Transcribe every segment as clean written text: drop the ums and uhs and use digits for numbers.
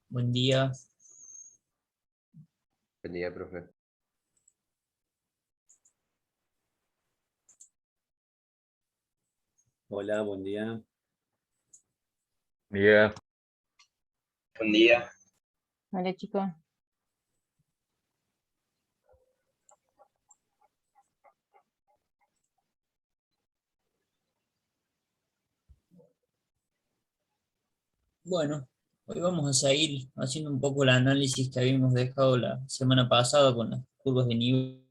Buen día. Buen día, profe. Hola, buen día. Día. Buen día. Hola chicos, Bueno, hoy vamos a seguir haciendo un poco el análisis que habíamos dejado la semana pasada con las curvas de nivel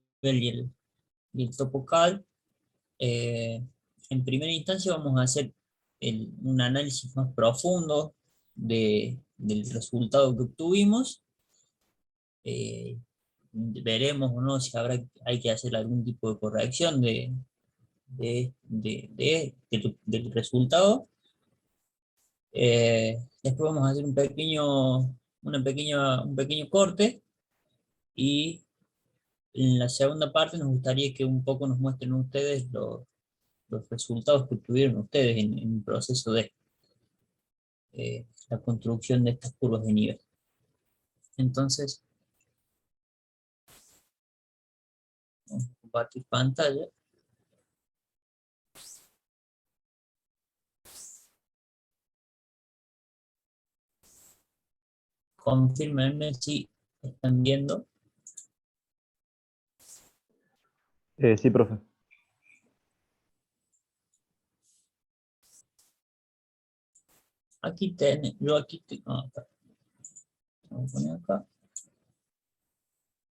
y el topo cal. Eh, en primera instancia vamos a hacer un análisis más profundo del resultado que obtuvimos. Eh, Veremos o no si hay que hacer algún tipo de corrección del resultado. Después vamos a hacer un pequeño corte, y en la segunda parte nos gustaría que un poco nos muestren ustedes los resultados que tuvieron ustedes en el proceso de la construcción de estas curvas de nivel. Entonces, vamos a compartir pantalla. Confírmenme si están viendo. Sí, profe. Aquí tienen, yo aquí acá. Vamos a poner acá.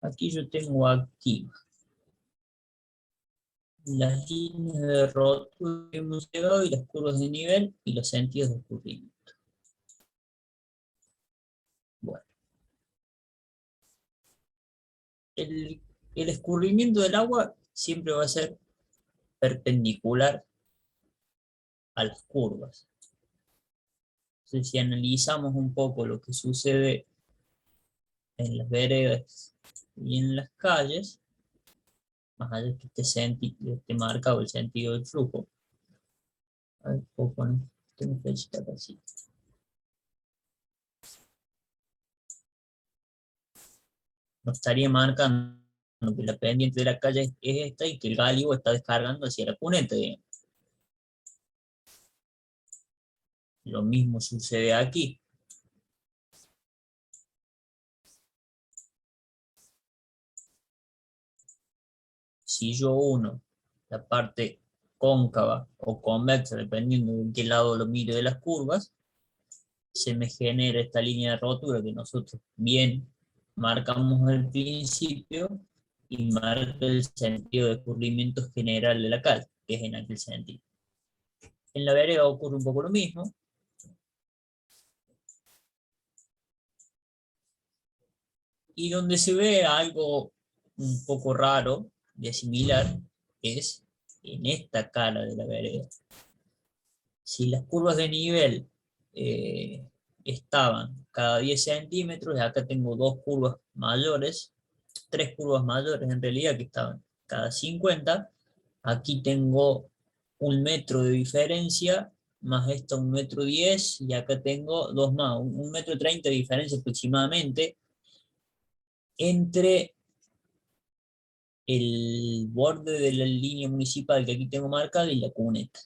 Aquí yo tengo activa las líneas de rotura que hemos llegado y las curvas de nivel y los sentidos de escurrimiento. Bueno, el, el escurrimiento del agua siempre va a ser perpendicular a las curvas. Entonces, si analizamos un poco lo que sucede en las veredas y en las calles, más allá de que esté marcado el sentido del flujo, a ver, puedo poner, tengo flechita acá, así. Nos estaría marcando que la pendiente de la calle es esta y que el gálibo está descargando hacia la cuneta, digamos. Lo mismo sucede aquí. Si yo uno la parte cóncava o convexa, dependiendo de qué lado lo mire de las curvas, se me genera esta línea de rotura que nosotros bien marcamos al principio y marca el sentido de escurrimiento general de la cal, que es en aquel sentido. En la vereda ocurre un poco lo mismo. Y donde se ve algo un poco raro de similar es en esta cara de la vereda. Si las curvas de nivel eh, estaban cada 10 centímetros, y acá tengo dos curvas mayores, tres curvas mayores en realidad que estaban cada 50, aquí tengo 1 metro de diferencia, más esta 1,10 m, y acá tengo dos más, 1,30 m de diferencia aproximadamente entre el borde de la línea municipal que aquí tengo marcada y la cuneta.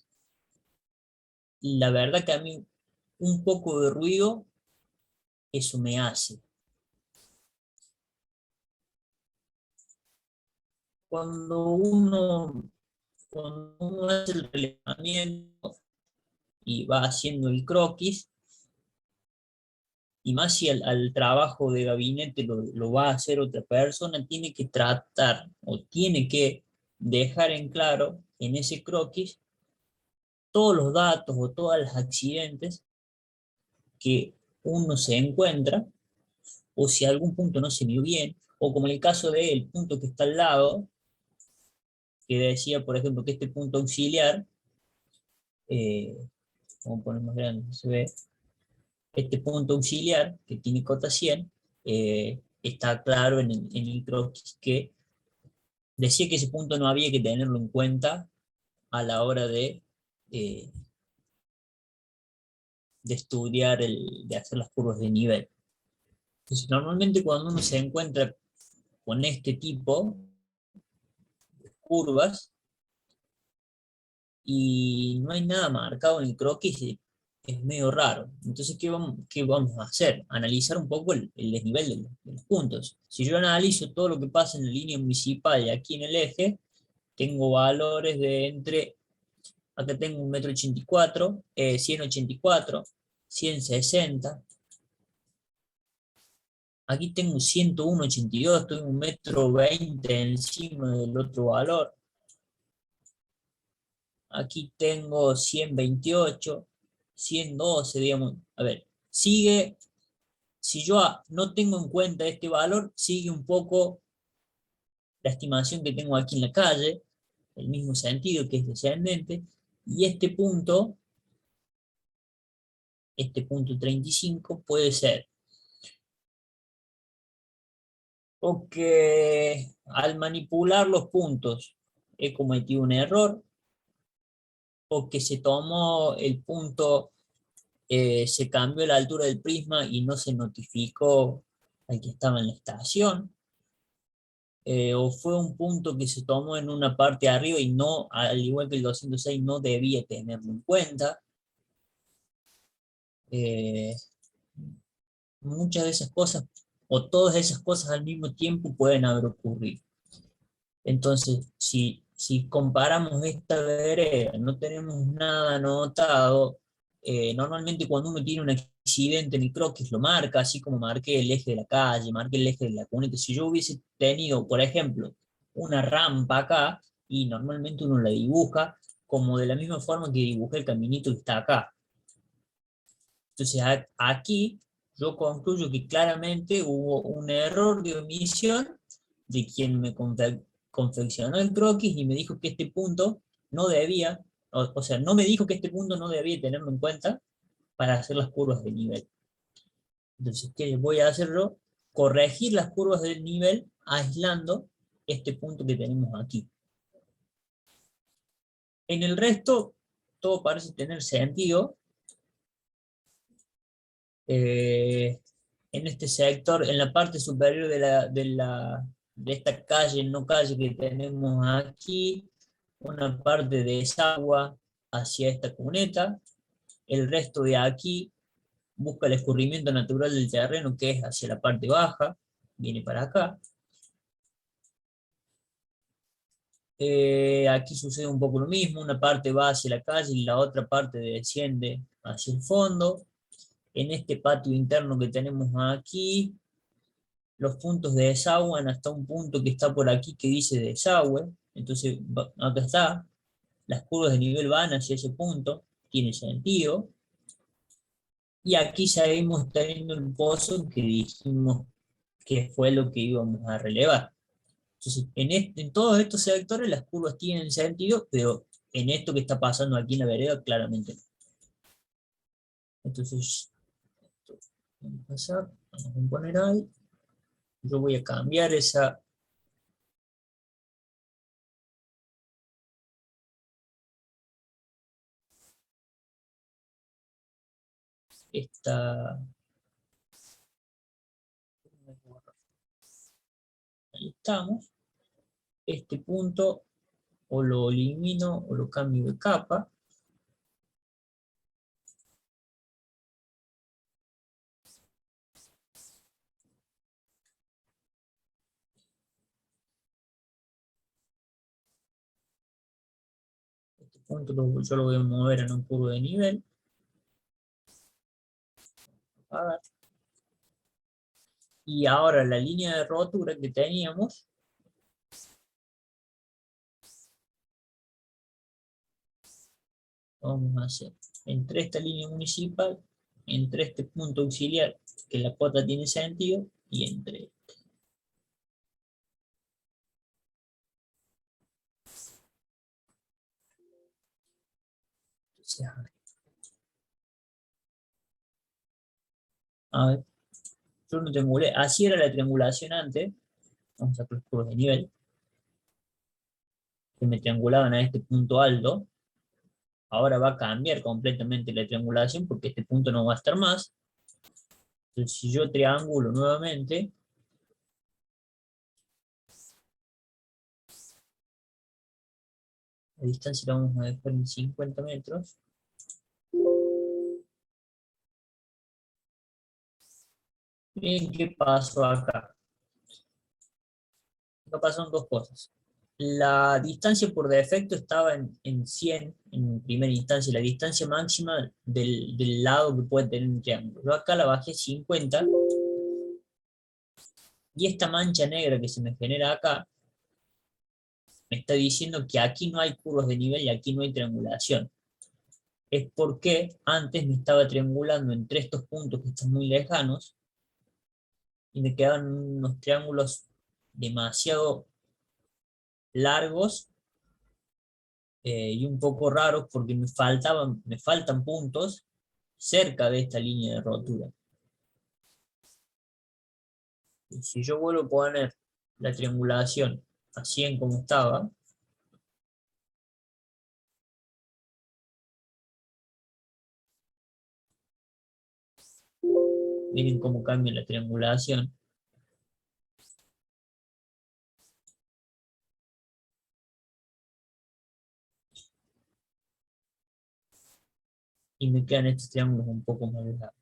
La verdad que a mí un poco de ruido eso me hace. Cuando uno, cuando uno hace el relevamiento y va haciendo el croquis, y más si al trabajo de gabinete lo va a hacer otra persona, tiene que tratar o tiene que dejar en claro en ese croquis todos los datos o todos los accidentes que uno se encuentra, o si algún punto no se vio bien, o como en el caso del punto que está al lado, que decía, por ejemplo, que este punto auxiliar, vamos a poner más grande, se ve, este punto auxiliar, que tiene cota 100, está claro en el croquis que decía que ese punto no había que tenerlo en cuenta a la hora eh, de estudiar, de hacer las curvas de nivel. Entonces, normalmente cuando uno se encuentra con este tipo de curvas y no hay nada marcado en el croquis, es medio raro. Entonces, qué vamos a hacer? Analizar un poco el desnivel de los puntos. Si yo analizo todo lo que pasa en la línea municipal y aquí en el eje, tengo valores de entre, acá tengo 1,84 m, 184, 160. Aquí tengo 101,82, estoy 1,20 m encima del otro valor. Aquí tengo 128, 112, digamos. A ver, sigue, si yo no tengo en cuenta este valor, sigue un poco la estimación que tengo aquí en la calle, el mismo sentido que es descendente, y este punto 35 puede ser o que al manipular los puntos he cometido un error, o que se tomó el punto, se cambió la altura del prisma y no se notificó al que estaba en la estación, o fue un punto que se tomó en una parte de arriba y no, al igual que el 206, no debía tenerlo en cuenta. Eh, Muchas de esas cosas, o todas esas cosas al mismo tiempo pueden haber ocurrido. Entonces, si comparamos esta vereda, no tenemos nada anotado, normalmente cuando uno tiene un accidente en el croquis lo marca, así como marqué el eje de la calle, marqué el eje de la cuneta. Si yo hubiese tenido, por ejemplo, una rampa acá, y normalmente uno la dibuja como de la misma forma que dibujé el caminito que está acá. Entonces aquí yo concluyo que claramente hubo un error de omisión de quien me confeccionó el croquis y me dijo que este punto no debía, o sea, no me dijo que este punto no debía tenerlo en cuenta para hacer las curvas de nivel. Entonces, ¿qué voy a hacer yo? Corregir las curvas del nivel aislando este punto que tenemos aquí. En el resto, todo parece tener sentido. En este sector, en la parte superior de esta calle, no calle que tenemos aquí, una parte de desagua hacia esta cuneta, el resto de aquí busca el escurrimiento natural del terreno, que es hacia la parte baja, viene para acá. Aquí sucede un poco lo mismo, una parte va hacia la calle y la otra parte desciende hacia el fondo. En este patio interno que tenemos aquí, los puntos de desagüe hasta un punto que está por aquí que dice desagüe. Entonces, acá está, las curvas de nivel van hacia ese punto, tiene sentido. Y aquí seguimos teniendo el pozo que dijimos que fue lo que íbamos a relevar. Entonces, en todos estos sectores las curvas tienen sentido, pero en esto que está pasando aquí en la vereda, claramente no. Entonces, vamos a pasar, vamos a poner ahí. Yo voy a cambiar esta ahí estamos. Este punto o lo elimino o lo cambio de capa. Este punto yo lo voy a mover en un curvo de nivel. A ver. Y ahora la línea de rotura que teníamos, vamos a hacer entre esta línea municipal, entre este punto auxiliar, que la cuota tiene sentido, y entre entonces, a ver, yo no triangulé, así era la triangulación antes, vamos a hacer los curvos de nivel, que me triangulaban a este punto alto. Ahora va a cambiar completamente la triangulación porque este punto no va a estar más. Entonces, si yo triangulo nuevamente, la distancia la vamos a dejar en 50 metros. Miren qué pasó acá. Acá pasaron dos cosas. La distancia por defecto estaba en 100 en primera instancia, la distancia máxima del lado que puede tener un triángulo. Yo acá la bajé a 50, y esta mancha negra que se me genera acá me está diciendo que aquí no hay curvas de nivel y aquí no hay triangulación. Es porque antes me estaba triangulando entre estos puntos que están muy lejanos y me quedaban unos triángulos demasiado largos, y un poco raros porque me faltan puntos cerca de esta línea de rotura. Y si yo vuelvo a poner la triangulación así en como estaba, miren cómo cambia la triangulación. Y me quedan estos triángulos un poco más largos.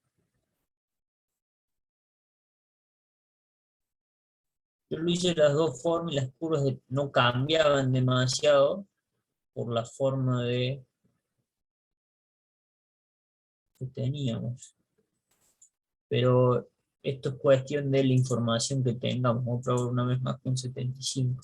Yo lo hice de las dos formas y las curvas no cambiaban demasiado por la forma que teníamos. Pero esto es cuestión de la información que tengamos. Vamos a probar una vez más con 75.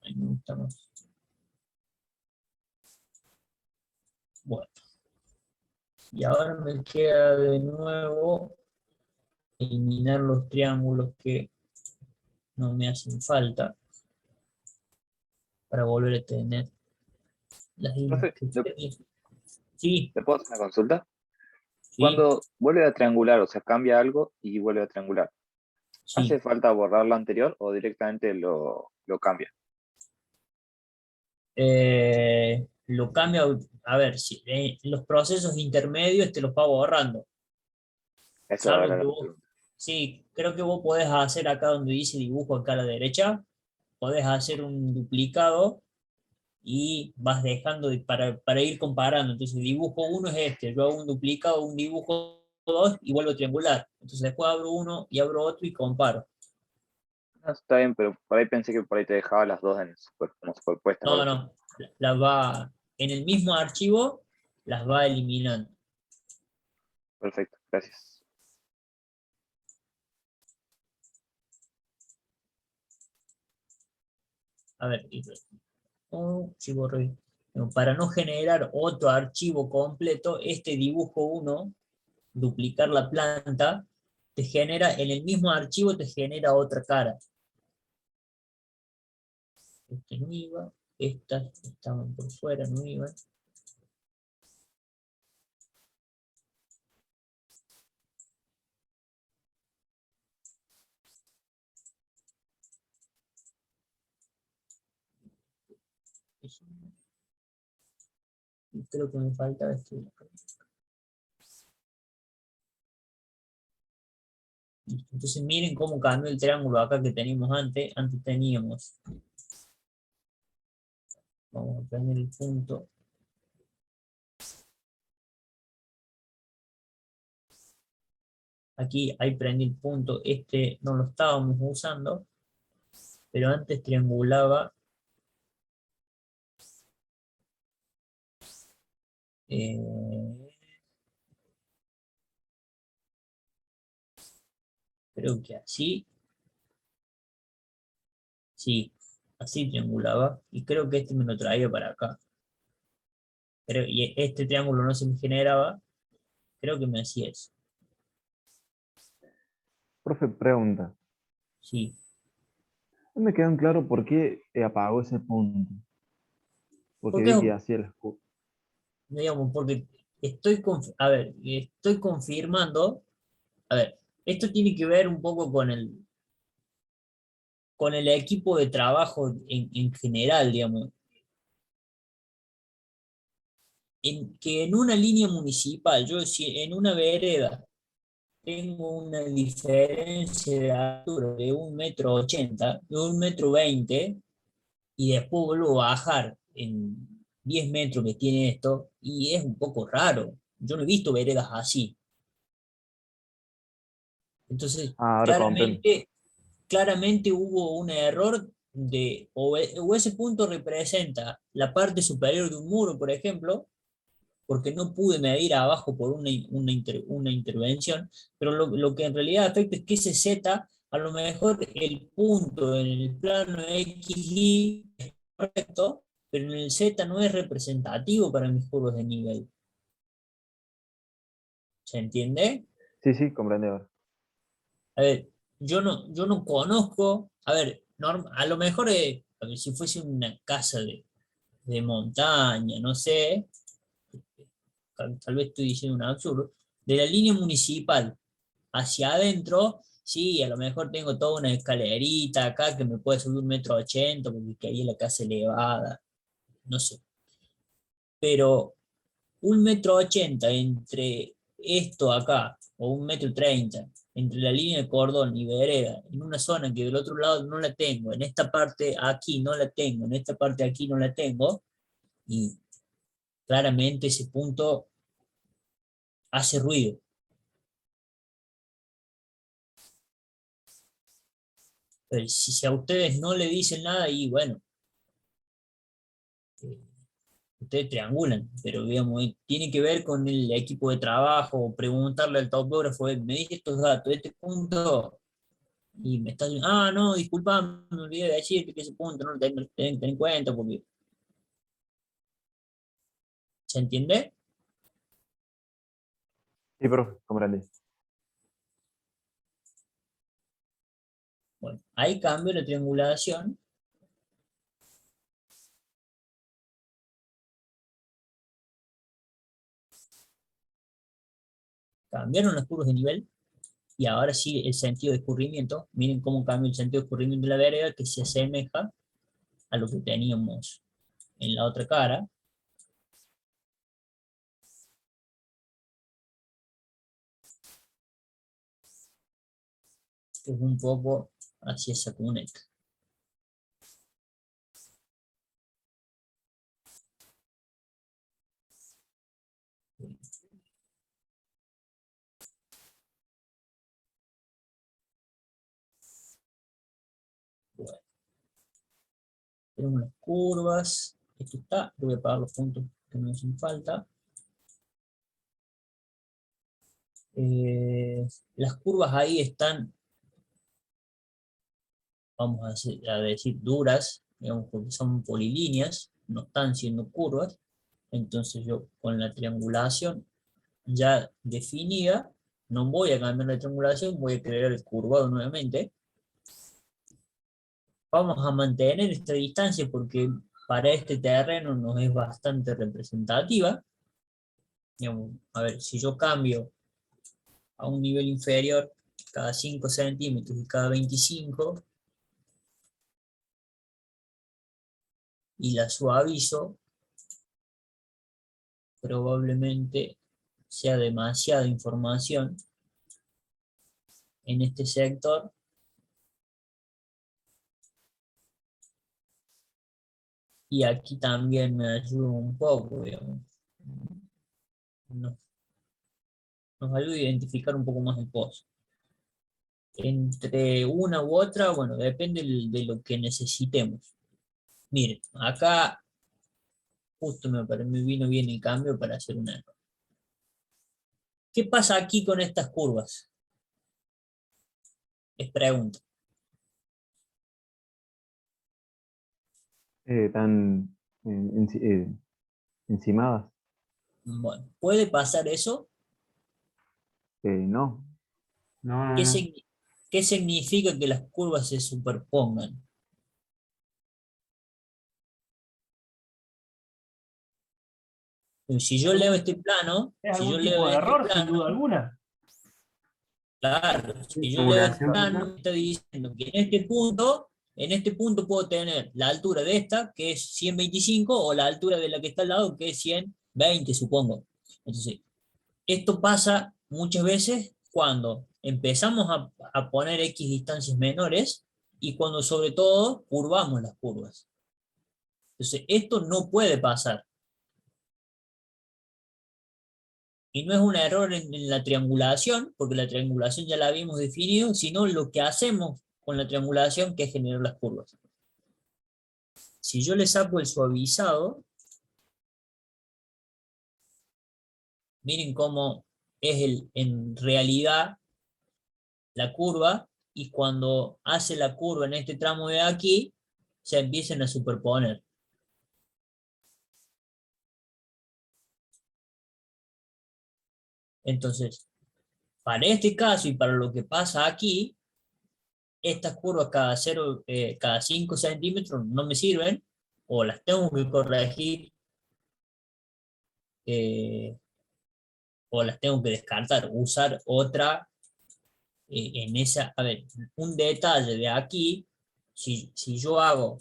Ahí me gusta más. Bueno, y ahora me queda de nuevo eliminar los triángulos que no me hacen falta para volver a tener las líneas Profe, que tenía. Sí, ¿le puedo hacer una consulta? sí, Cuando vuelve a triangular, o sea, cambia algo y vuelve a triangular, ¿hace sí. falta borrar lo anterior o directamente lo cambia? Lo cambia, a ver, si, los procesos intermedios te los va borrando. Eso Salvo era que la vos, pregunta. sí, creo que vos podés hacer acá donde dice dibujo acá a la derecha, podés hacer un duplicado y vas dejando para ir comparando. Entonces, dibujo 1 es este, yo hago un duplicado, un dibujo 2 y vuelvo a triangular. Entonces, después abro uno y abro otro y comparo. No, está bien, pero por ahí pensé que por ahí te dejaba las dos como superpuestas o No, algo así. no, las va en el mismo archivo, las va eliminando. Perfecto, gracias. A ver, sí, borré. No, para no generar otro archivo completo, este dibujo 1, duplicar la planta, te genera, en el mismo archivo te genera otra cara. Este no iba, estas estaban por fuera, no iban. Y creo que me falta esto. Entonces miren cómo cambió el triángulo acá que teníamos antes. Antes teníamos, vamos a prender el punto. Aquí, ahí prendí el punto. Este no lo estábamos usando, pero antes triangulaba, eh, creo que así. Sí, así triangulaba. Y creo que este me lo traía para acá. Y este triángulo no se me generaba. Creo que me hacía eso. Profe, pregunta. Sí. No me quedó en claro por qué apagó ese punto. Porque Porque, vi que hacía el escudo. digamos, porque a ver, estoy confirmando. A ver, esto tiene que ver un poco con el equipo de trabajo en general, digamos, que en una línea municipal, yo si en una vereda tengo una diferencia de altura de 1,80 m, de 1,20 m, y después vuelvo a bajar en 10 metros que tiene esto, y es un poco raro. Yo no he visto veredas así. Entonces, Ah, ahora comprendo. claramente hubo un error o ese punto representa la parte superior de un muro, por ejemplo, porque no pude medir abajo por una intervención, pero lo que en realidad afecta es que ese Z, a lo mejor el punto en el plano XY es correcto, pero en el Z no es representativo para mis curvas de nivel. ¿Se entiende? Sí, sí, comprendí ahora. A ver, yo no conozco, a ver, a lo mejor a ver, si fuese una casa de montaña, no sé, tal vez estoy diciendo un absurdo, de la línea municipal hacia adentro, sí, a lo mejor tengo toda una escalerita acá que me puede subir 1,80 m, porque que ahí es la casa elevada, no sé. Pero 1,80 m entre esto acá, o 1,30 m, entre la línea de cordón y vereda, en una zona que del otro lado no la tengo, en esta parte aquí no la tengo, en esta parte aquí no la tengo, y claramente ese punto hace ruido. Pero si a ustedes no le dicen nada, y bueno, eh, ustedes triangulan, pero digamos, tiene que ver con el equipo de trabajo, preguntarle al topógrafo, me dice estos datos, este punto, y me está diciendo, ah, no, disculpa, me olvidé de decirte que ese punto no lo tengo en cuenta, porque, ¿se entiende? Sí, profe, comprendí. Bueno, ahí cambio la triangulación, cambiaron las curvas de nivel, y ahora sí el sentido de escurrimiento, miren cómo cambia el sentido de escurrimiento de la vereda, que se asemeja a lo que teníamos en la otra cara, que es un poco hacia esa cuneta. Bueno, tenemos las curvas, esto está, voy a apagar los puntos que me hacen falta. Las curvas ahí están, vamos a decir, duras, digamos, porque son polilíneas, no están siendo curvas. Entonces yo con la triangulación ya definida, no voy a cambiar la triangulación, voy a crear el curvado nuevamente. Vamos a mantener esta distancia porque para este terreno nos es bastante representativa. Digamos, a ver, si yo cambio a un nivel inferior cada 5 centímetros y cada 25, y la suavizo, probablemente sea demasiada información en este sector, y aquí también me ayuda un poco, digamos. Nos, nos ayuda a identificar un poco más el pozo. Entre una u otra, bueno, depende de lo que necesitemos. Miren, acá justo me vino bien el cambio para hacer una error. ¿Qué pasa aquí con estas curvas? Es pregunta. Tan encimadas. Bueno, ¿puede pasar eso? No. No, no, ¿Qué, no. qué significa que las curvas se superpongan? Si yo leo este plano, Es si yo algún leo tipo de este error, sin duda plano, alguna. claro, si yo leo este Simulación. plano, me está diciendo que en este punto En este punto puedo tener la altura de esta, que es 125, o la altura de la que está al lado, que es 120, supongo. Entonces, esto pasa muchas veces cuando empezamos a poner X distancias menores y cuando sobre todo curvamos las curvas. Entonces, esto no puede pasar. Y no es un error en la triangulación, porque la triangulación ya la habíamos definido, sino lo que hacemos con la triangulación, que es generar las curvas. Si yo le saco el suavizado, miren cómo es en realidad la curva, y cuando hace la curva en este tramo de aquí, se empiezan a superponer. Entonces, para este caso y para lo que pasa aquí, estas curvas cada 5 centímetros no me sirven, o las tengo que corregir, eh, o las tengo que descartar, usar otra en esa. A ver, un detalle de aquí, si yo hago,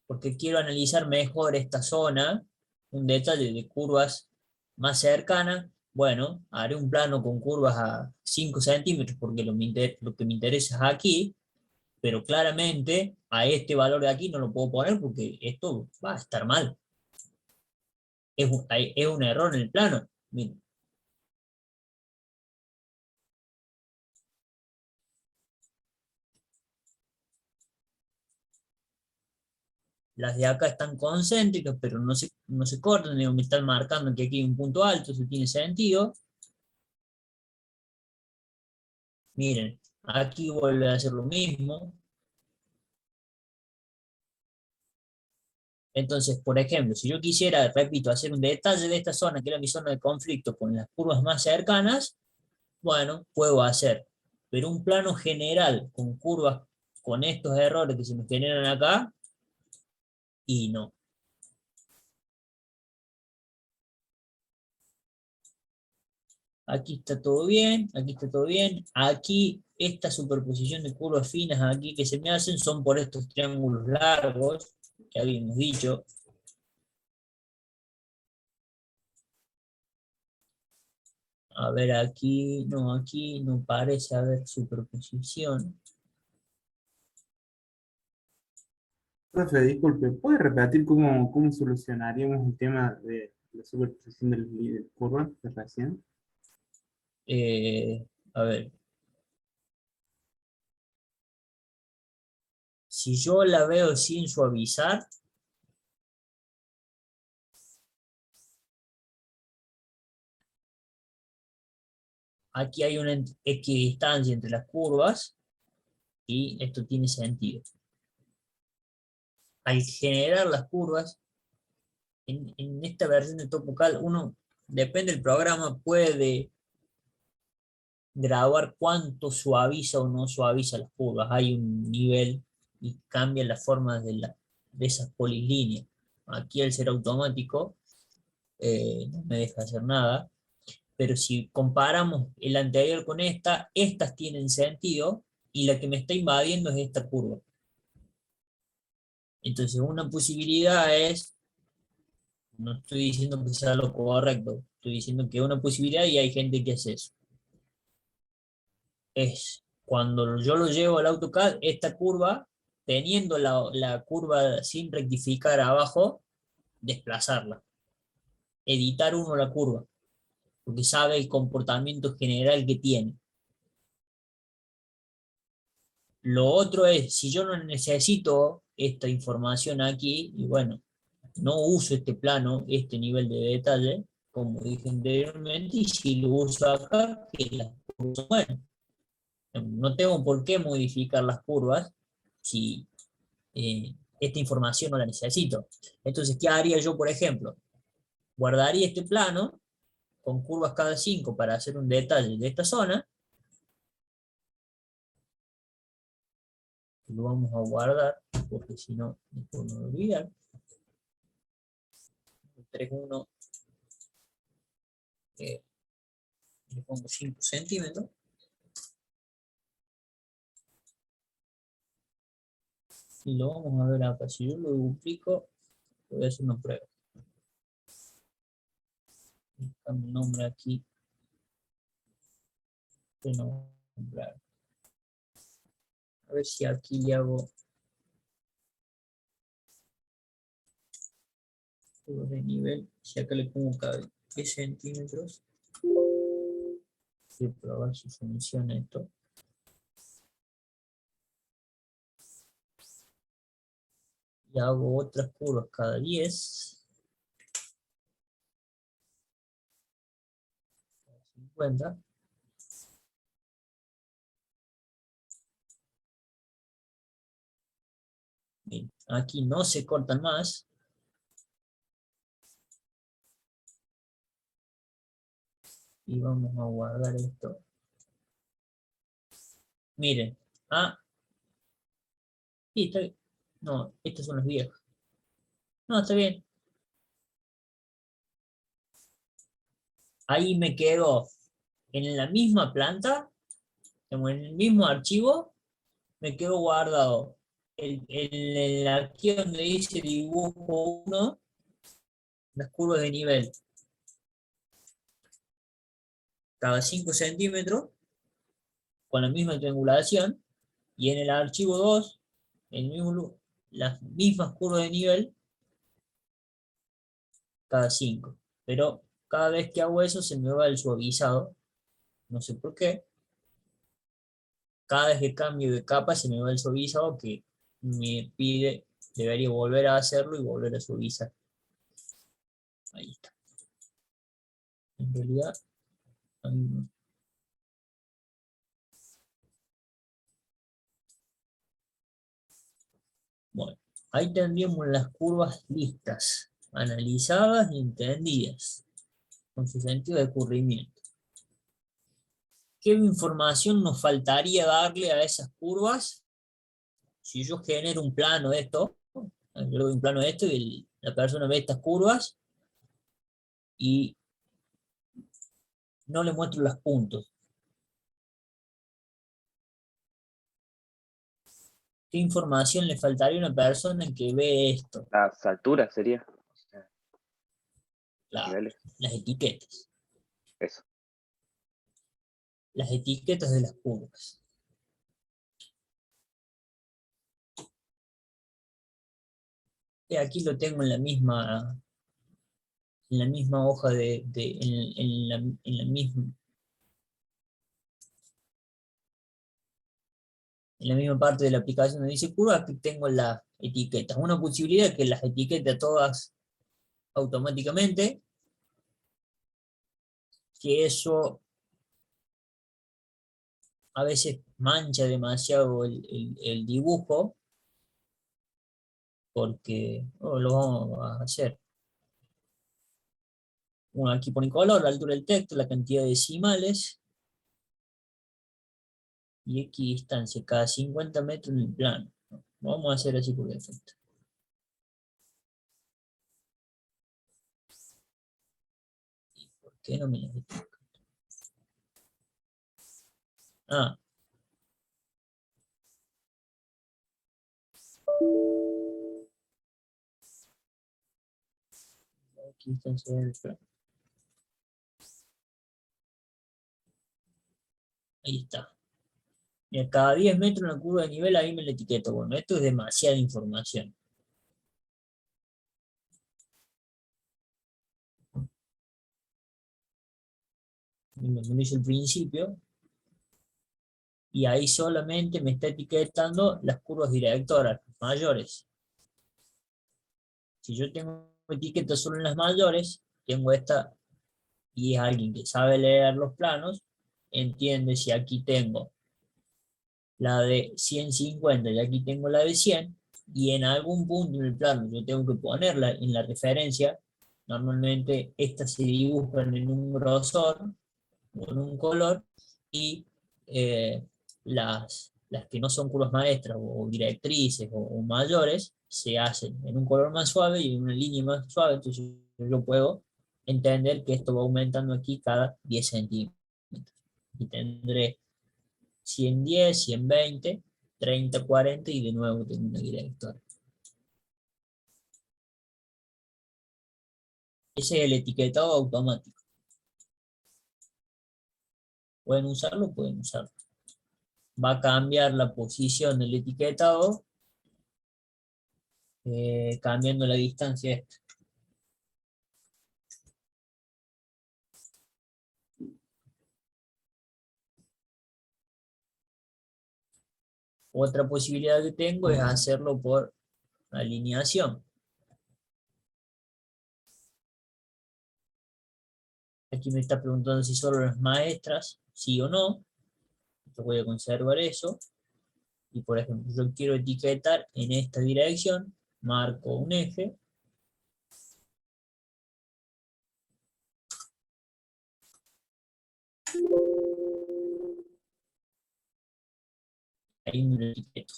porque quiero analizar mejor esta zona, un detalle de curvas más cercanas, bueno, haré un plano con curvas a 5 centímetros, porque lo que me interesa es aquí, pero claramente a este valor de aquí no lo puedo poner porque esto va a estar mal. Es un error en el plano. Miren. Las de acá están concéntricas, pero no se cortan, digo, me están marcando que aquí hay un punto alto, eso tiene sentido. Miren, aquí vuelve a hacer lo mismo. Entonces, por ejemplo, si yo quisiera, repito, hacer un detalle de esta zona, que era mi zona de conflicto, con las curvas más cercanas, bueno, puedo hacer. Pero un plano general con curvas, con estos errores que se me generan acá, y no. Aquí está todo bien, aquí está todo bien. Aquí, esta superposición de curvas finas aquí que se me hacen son por estos triángulos largos que habíamos dicho. A ver, aquí no parece haber superposición. Profe, disculpe, ¿puede repetir cómo solucionaríamos el tema de la superposición del curva de recién? A ver, si yo la veo sin suavizar, aquí hay una equidistancia entre las curvas y esto tiene sentido. Al generar las curvas, en esta versión de Topocal, uno, depende del programa, puede grabar cuánto suaviza o no suaviza las curvas. Hay un nivel y cambia la forma de esas polilíneas. Aquí al ser automático, no me deja hacer nada. Pero si comparamos el anterior con esta, estas tienen sentido y la que me está invadiendo es esta curva. Entonces una posibilidad es, no estoy diciendo que sea lo correcto, estoy diciendo que es una posibilidad y hay gente que hace eso. Es cuando yo lo llevo al AutoCAD, esta curva, teniendo la curva sin rectificar abajo, desplazarla. Editar uno la curva, porque sabe el comportamiento general que tiene. Lo otro es, si yo no necesito esta información aquí, y bueno, no uso este plano, este nivel de detalle, como dije anteriormente, y si lo uso acá, que las curvas son buenas. No tengo por qué modificar las curvas si esta información no la necesito. Entonces, ¿qué haría yo, por ejemplo? Guardaría este plano con curvas cada 5 para hacer un detalle de esta zona. Lo vamos a guardar, porque si no, me puedo olvidar. 3,1, le pongo 5 centímetros. Y lo vamos a ver acá. Si yo lo duplico, voy a hacer una prueba. Cambio el nombre aquí. Renombrar. A ver si aquí le hago de nivel. Si acá le pongo cada 10 centímetros. Voy a probar si funciona esto. Y hago otras curvas cada 10. 50. Bien, aquí no se cortan más. Y vamos a guardar esto. Miren. Ah, sí, está bien. No, estos son los viejos. No, está bien. Ahí me quedo en la misma planta, como en el mismo archivo, me quedo guardado aquí donde dice dibujo 1, las curvas de nivel cada 5 centímetros, con la misma triangulación, y en el archivo 2, las mismas curvas de nivel cada 5. Pero cada vez que hago eso se me va el suavizado, no sé por qué. Cada vez que cambio de capa se me va el suavizado que me pide, debería volver a hacerlo y volver a suavizar. Ahí está. En realidad, ahí no. Bueno, ahí tendríamos las curvas listas, analizadas y entendidas, con su sentido de escurrimiento. ¿Qué información nos faltaría darle a esas curvas? Si yo genero un plano de esto, un plano de esto y la persona ve estas curvas y no le muestro los puntos. ¿Qué información le faltaría a una persona que ve esto? Las alturas sería. Niveles. Las etiquetas. Eso. Las etiquetas de las curvas. Y aquí lo tengo en la misma hoja en la misma parte de la aplicación donde dice curva, aquí tengo las etiquetas. Una posibilidad es que las etiquete todas automáticamente, que eso a veces mancha demasiado el dibujo, porque lo vamos a hacer. Bueno, aquí pone color, la altura del texto, la cantidad de decimales, y equidistancia, cada 50 metros en el plano. Vamos a hacer así por defecto. ¿Y por qué no me las etiqueta? Ah. Equidistancia del plano. Ahí está. Y a cada 10 metros en la curva de nivel ahí me la etiqueto. Bueno, esto es demasiada información. Me dice el principio. Y ahí solamente me está etiquetando las curvas directoras mayores. Si yo tengo etiquetas solo en las mayores, tengo esta, y es alguien que sabe leer los planos, entiende si aquí tengo la de 150 y aquí tengo la de 100, y en algún punto en el plano yo tengo que ponerla en la referencia. Normalmente estas se dibujan en un grosor o en un color, y las que no son curvas maestras o directrices o mayores se hacen en un color más suave y en una línea más suave. Entonces yo puedo entender que esto va aumentando aquí cada 10 centímetros y tendré 110, 120, 30, 40 y de nuevo tengo una directora. Ese es el etiquetado automático. ¿Pueden usarlo? Pueden usarlo. Va a cambiar la posición del etiquetado cambiando la distancia esta. Otra posibilidad que tengo es hacerlo por alineación. Aquí me está preguntando si solo las maestras, sí o no. Yo voy a conservar eso. Y por ejemplo, yo quiero etiquetar en esta dirección, marco un eje. Ahí me lo etiqueto.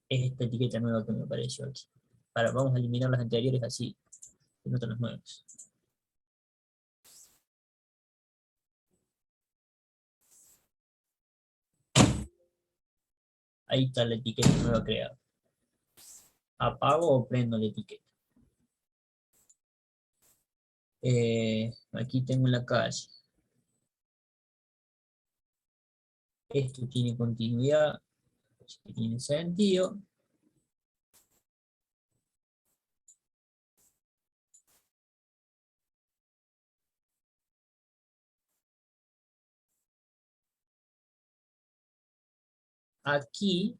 Es esta etiqueta nueva que me apareció aquí. Vamos a eliminar las anteriores así, que no están las nuevas. Ahí está la etiqueta nueva creada. Apago o prendo la etiqueta. Aquí tengo la calle. Esto tiene continuidad, tiene sentido. Aquí,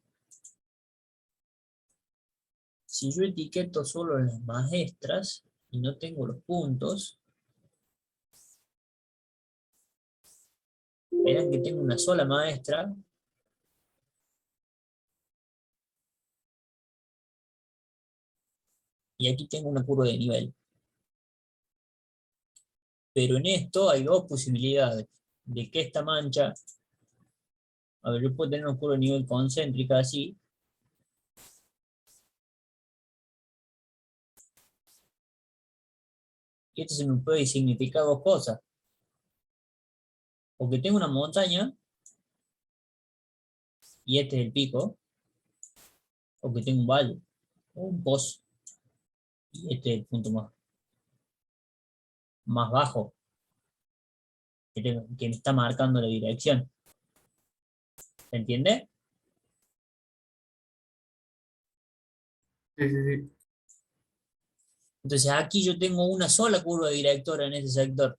si yo etiqueto solo las maestras y no tengo los puntos, verán que tengo una sola maestra. Y aquí tengo una curva de nivel. Pero en esto hay dos posibilidades. De que esta mancha, a ver, yo puedo tener una curva de nivel concéntrica así. Y esto se me puede significar dos cosas. O que tengo una montaña, y este es el pico. O que tengo un valle, o un pozo. Y este es el punto más bajo. Que me está marcando la dirección. ¿Se entiende? Sí, sí, sí. Entonces aquí yo tengo una sola curva directora en ese sector.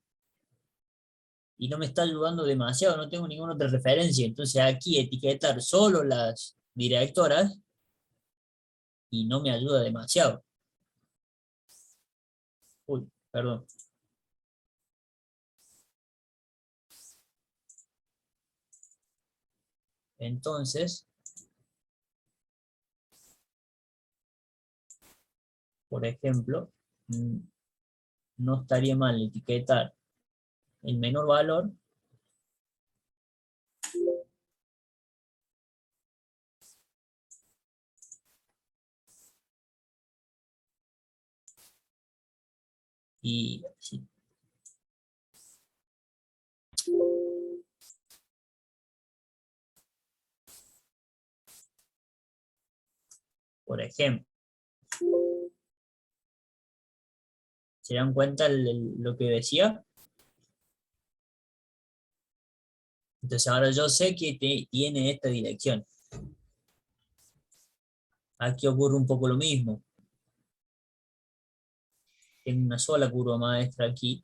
Y no me está ayudando demasiado, no tengo ninguna otra referencia. Entonces aquí etiquetar solo las directoras y no me ayuda demasiado. Uy, perdón. Entonces, por ejemplo, no estaría mal etiquetar el menor valor y sí. Por ejemplo, ¿se dan cuenta lo que decía? Entonces ahora yo sé que tiene esta dirección. Aquí ocurre un poco lo mismo. Tengo una sola curva maestra aquí.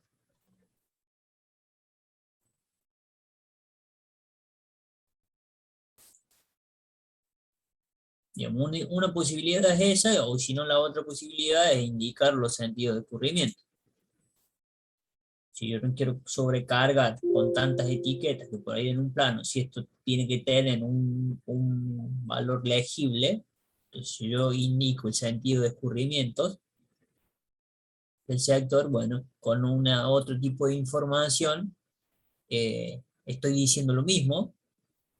Digamos, una posibilidad es esa, o si no la otra posibilidad es indicar los sentidos de escurrimiento. Si yo no quiero sobrecargar con tantas etiquetas que por ahí en un plano, si esto tiene que tener un valor legible, entonces yo indico el sentido de escurrimientos del sector, bueno, con otro tipo de información, estoy diciendo lo mismo,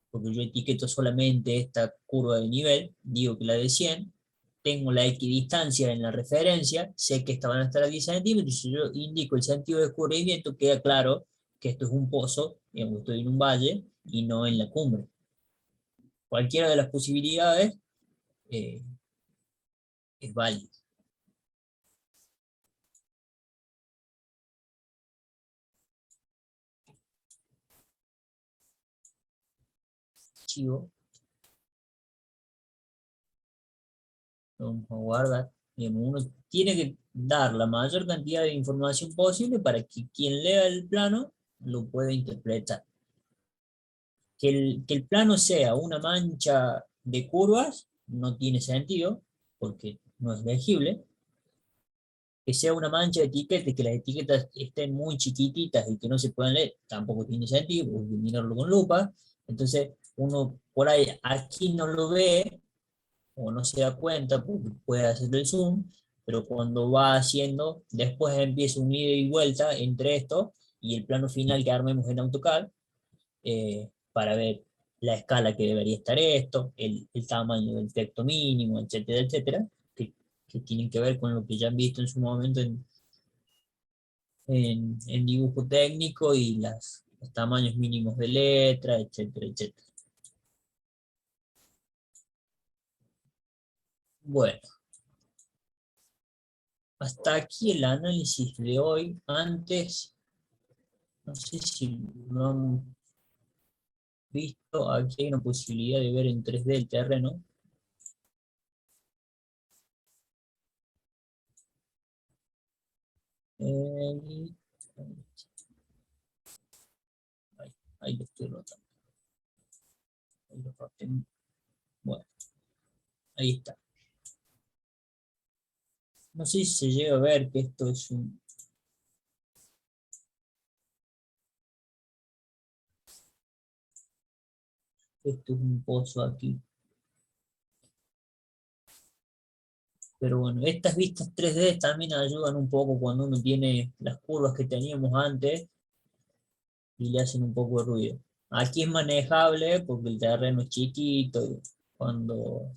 porque yo etiqueto solamente esta curva de nivel, digo que la de 100, tengo la equidistancia en la referencia, sé que esta van a estar a 10 centímetros, si yo indico el sentido de escurrimiento, queda claro que esto es un pozo, digamos, estoy en un valle y no en la cumbre. cualquiera de las posibilidades es válido. Archivo. Lo vamos a guardar. Digamos, uno tiene que dar la mayor cantidad de información posible para que quien lea el plano lo pueda interpretar. Que el plano sea una mancha de curvas no tiene sentido, porque no es legible. Que sea una mancha de etiquetas y que las etiquetas estén muy chiquititas y que no se puedan leer, tampoco tiene sentido, porque hay que mirarlo con lupa. Entonces, uno por ahí aquí no lo ve o no se da cuenta porque puede hacer el zoom, pero cuando va haciendo, después empieza un ida y vuelta entre esto y el plano final que armemos en AutoCAD, para ver la escala que debería estar esto, el tamaño del texto mínimo, etcétera, etcétera, que tienen que ver con lo que ya han visto en su momento en dibujo técnico y los tamaños mínimos de letra, etcétera, etcétera. Bueno, hasta aquí el análisis de hoy. Antes, no sé si lo han visto, aquí hay una posibilidad de ver en 3D el terreno. Ahí, ahí lo estoy rotando. Ahí lo roté. Bueno, ahí está. No sé si se llega a ver que esto es un pozo aquí. Pero bueno, estas vistas 3D también ayudan un poco cuando uno tiene las curvas que teníamos antes y le hacen un poco de ruido. Aquí es manejable porque el terreno es chiquito y cuando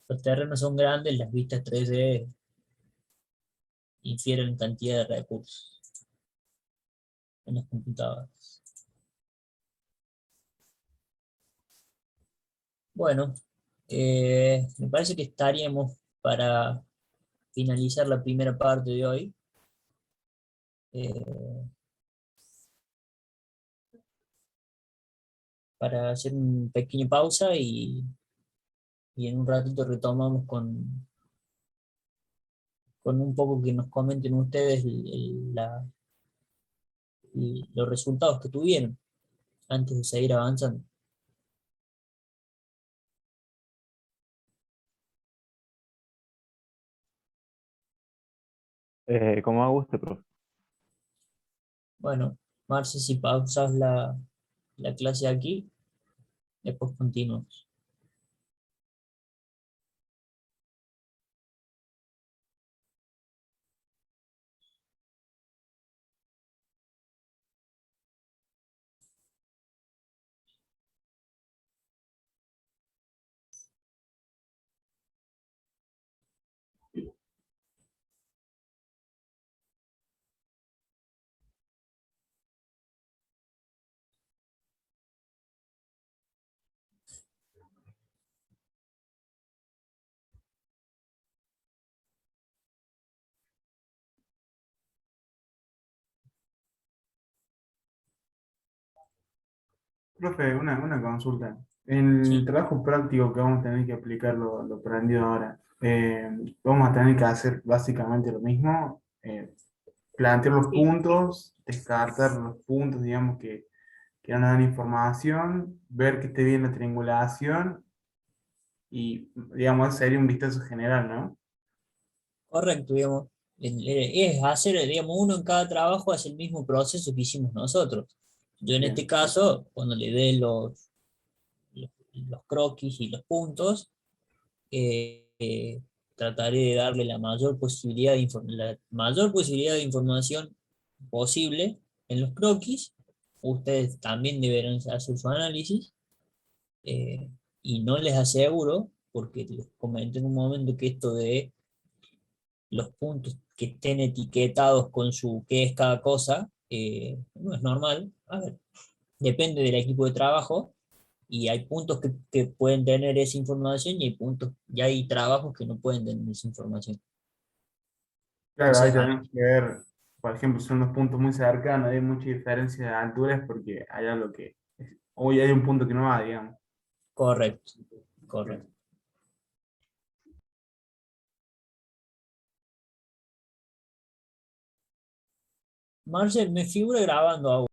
los terrenos son grandes, las vistas 3D infieren cantidad de recursos en las computadoras. Bueno, me parece que estaríamos para finalizar la primera parte de hoy. Para hacer una pequeña pausa y en un ratito retomamos con un poco que nos comenten ustedes los resultados que tuvieron antes de seguir avanzando. Como haga usted, profe. Bueno, Marce, si pausas la clase aquí, después continuamos. Profe, una consulta. En el Sí, trabajo práctico que vamos a tener que aplicar lo aprendido ahora, vamos a tener que hacer básicamente lo mismo, plantear los sí, puntos, descartar los puntos, digamos, que no nos dan información, ver que esté bien la triangulación y, digamos, ese sería un vistazo general, ¿no? correcto, digamos. Es hacer, digamos, uno en cada trabajo hace el mismo proceso que hicimos nosotros. Yo en este Bien, caso, cuando le dé los croquis y los puntos, trataré de darle la mayor posibilidad de información posible en los croquis. Ustedes también deberán hacer su análisis, y no les aseguro, porque les comenté en un momento que esto de los puntos que estén etiquetados con su qué es cada cosa, no es normal. A ver, depende del equipo de trabajo, Y hay puntos que pueden tener esa información y hay puntos, y hay trabajos que no pueden tener esa información. Claro, ahí Entonces, tenemos que ver, por ejemplo, son unos puntos muy cercanos, hay mucha diferencia de alturas porque hay algo que, hoy hay un punto que no va, digamos. correcto, correcto. Marce, me figura grabando ahora.